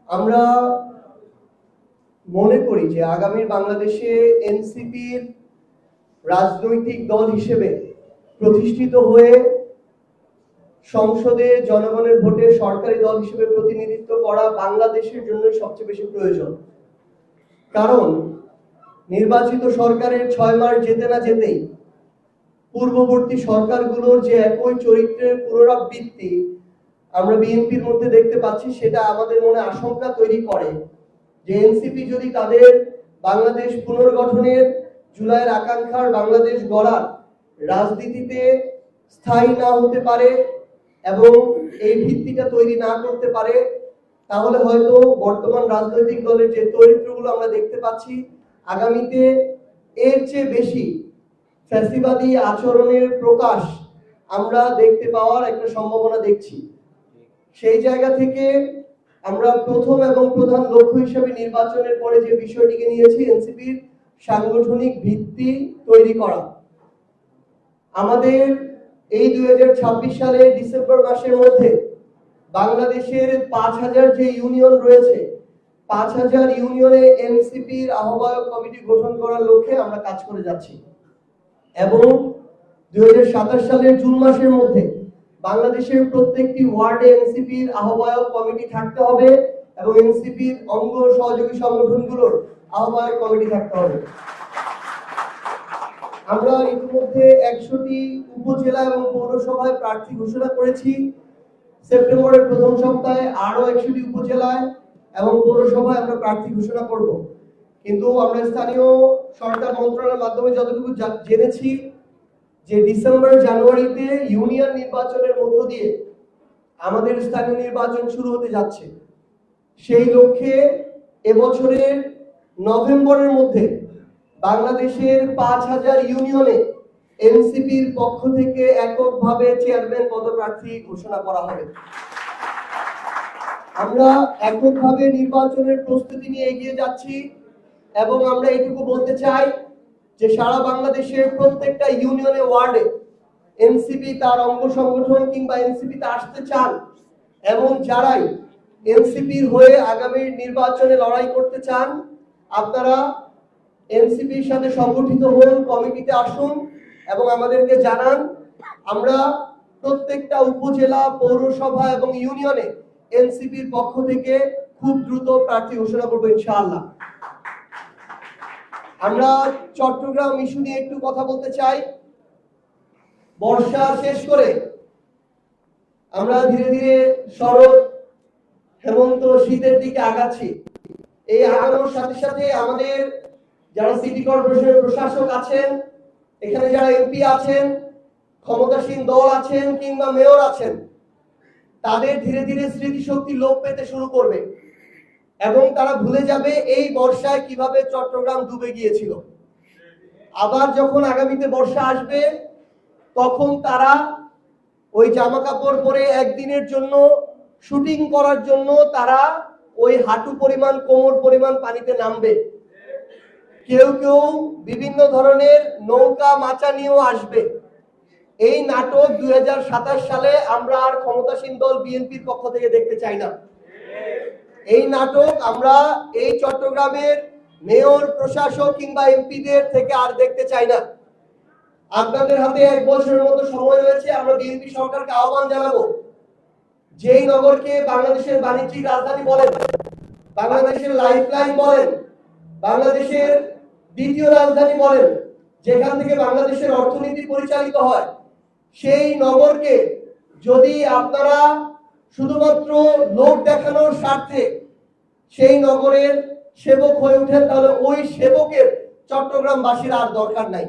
আমরা মনে করি যে আগামী বাংলাদেশে এনসিপির রাজনৈতিক দল হিসেবে প্রতিষ্ঠিত হয়ে সংসদে জনগণের ভোটে সরকারি দল হিসেবে প্রতিনিধিত্ব করা বাংলাদেশের জন্য সবচেয়ে বেশি প্রয়োজন। কারণ নির্বাচিত সরকারের 6 মাস যেতে না যেতেই পূর্ববর্তী সরকারগুলোর যে একই চরিত্রের পুনরাবৃত্তি আমরা বিএনপির মধ্যে দেখতে পাচ্ছি, সেটা আমাদের মনে আশঙ্কা তৈরি করে যে এনসিপি যদি তাদের বাংলাদেশ পুনর্গঠনের, জুলাইয়ের আকাঙ্ক্ষার বাংলাদেশ গড়ার রাজনীতিতে স্থায়ী না হতে পারে এবং এই ভিত্তিটা তৈরি না করতে পারে, তাহলে হয়তো বর্তমান রাজনৈতিক দলের যে চরিত্রগুলো আমরা দেখতে পাচ্ছি আগামীতে এর চেয়ে বেশি ফ্যাসিবাদী আচরণের প্রকাশ আমরা দেখতে পাওয়ার একটা সম্ভাবনা দেখছি। সেই জায়গা থেকে আমরা প্রথম এবং প্রধান লক্ষ্য হিসেবে নির্বাচনের পরে যে বিষয়টিকে নিয়েছি এনসিপির সাংগঠনিক ভিত্তি তৈরি করা। আমাদের এই 2026 সালে ডিসেম্বর মাসের মধ্যে বাংলাদেশের 5000 যে ইউনিয়ন রয়েছে, 5000 ইউনিয়নে এনসিপির আহ্বায়ক কমিটি গঠন করার লক্ষ্যে আমরা কাজ করে যাচ্ছি এবং 2027 সালের জুন মাসের মধ্যে বাংলাদেশের প্রত্যেকটি ওয়ার্ডে এনসিপির আহ্বায়ক কমিটি থাকতে হবে এবং এনসিপির অঙ্গ সহযোগী সংগঠনগুলোর আহ্বায়ক কমিটি থাকতে হবে। আমরা ইতিমধ্যে 100টি উপজেলা এবং পৌরসভায় প্রার্থী ঘোষণা করেছি। সেপ্টেম্বরের প্রথম সপ্তাহে আরো 100টি উপজেলায় এবং পৌরসভায় আমরা প্রার্থী ঘোষণা করব। কিন্তু আমরা স্থানীয় সরকার মন্ত্রণালয়ের মাধ্যমে যতটুকু জেনেছি যে ডিসেম্বর জানুয়ারিতে ইউনিয়ন নির্বাচনের মধ্য দিয়ে আমাদের স্থানীয় নির্বাচন শুরু হতে যাচ্ছে। সেই লক্ষ্যে এবছরের নভেম্বরের মধ্যে বাংলাদেশের 5000 ইউনিয়নে এনসিপির পক্ষ থেকে এককভাবে চেয়ারম্যান পদপ্রার্থী ঘোষণা করা হবে। আমরা এককভাবে নির্বাচনের প্রস্তুতি নিয়ে এগিয়ে যাচ্ছি এবং আমরা এটুকু বলতে চাই যে সারা বাংলাদেশের প্রত্যেকটা ইউনিয়নে ওয়ার্ডে এনসিপি তার অঙ্গ সংগঠন কিংবা এনসিপিতে আসতে চান এবং যারাই এনসিপির হয়ে আগামী নির্বাচনে লড়াই করতে চান, আপনারা এনসিপির সাথে সংগঠিত হন, কমিটিতে আসুন এবং আমাদেরকে জানান। আমরা প্রত্যেকটা উপজেলা, পৌরসভা এবং ইউনিয়নে এনসিপির পক্ষ থেকে খুব দ্রুত প্রার্থী ঘোষণা করব ইনশাআল্লাহ। আমরা চট্টগ্রাম ইস্যু নিয়ে একটু কথা বলতে চাই। বর্ষা শেষ করে আমরা ধীরে ধীরে শরৎ, হেমন্ত, শীতের দিকে আগাচ্ছি। এই আগানোর সাথে সাথে আমাদের যারা সিটি কর্পোরেশনের প্রশাসক আছেন, এখানে যারা এমপি আছেন, ক্ষমতাসীন দল আছেন কিংবা মেয়র আছেন, তাদের ধীরে ধীরে স্মৃতিশক্তি লোপ পেতে শুরু করবে এবং তারা ভুলে যাবে এই বর্ষায় কিভাবে চট্টগ্রাম ডুবে গিয়েছিল। আবার যখন আগামীতে বর্ষা আসবে তখন তারা ওই জামা কাপড় পরে একদিনের জন্য শুটিং করার জন্য তারা ওই হাঁটু পরিমাণ, কোমর পরিমাণ পানিতে নামবে। কেউ কেউ বিভিন্ন ধরনের নৌকা মাচা নিয়েও আসবে। এই নাটক 2027 সালে আমরা আর ক্ষমতাসীন দল বিএনপির পক্ষ থেকে দেখতে চাই না। এই নাটক আমরা এই চট্টগ্রামের মেয়র, প্রশাসক কিংবা এমপিদের থেকে আর দেখতে চাই না। আপনাদের হাতে 1 বছরের মতো সময় রয়েছে। আমরা বিএনপি সরকারকে আহ্বান জানাবো, যেই নগরকে বাংলাদেশের বাণিজ্যিক রাজধানী বলেন, বাংলাদেশের লাইফলাইন বলেন, বাংলাদেশের দ্বিতীয় রাজধানী বলেন, যেখান থেকে বাংলাদেশের অর্থনীতি পরিচালিত হয়, সেই নগরকে যদি আপনারা শুধুমাত্র লোক দেখানোর স্বার্থে সেই নগরের সেবক হয়ে ওঠেন, তাহলে ওই সেবকের চট্টগ্রামবাসীর আর দরকার নাই।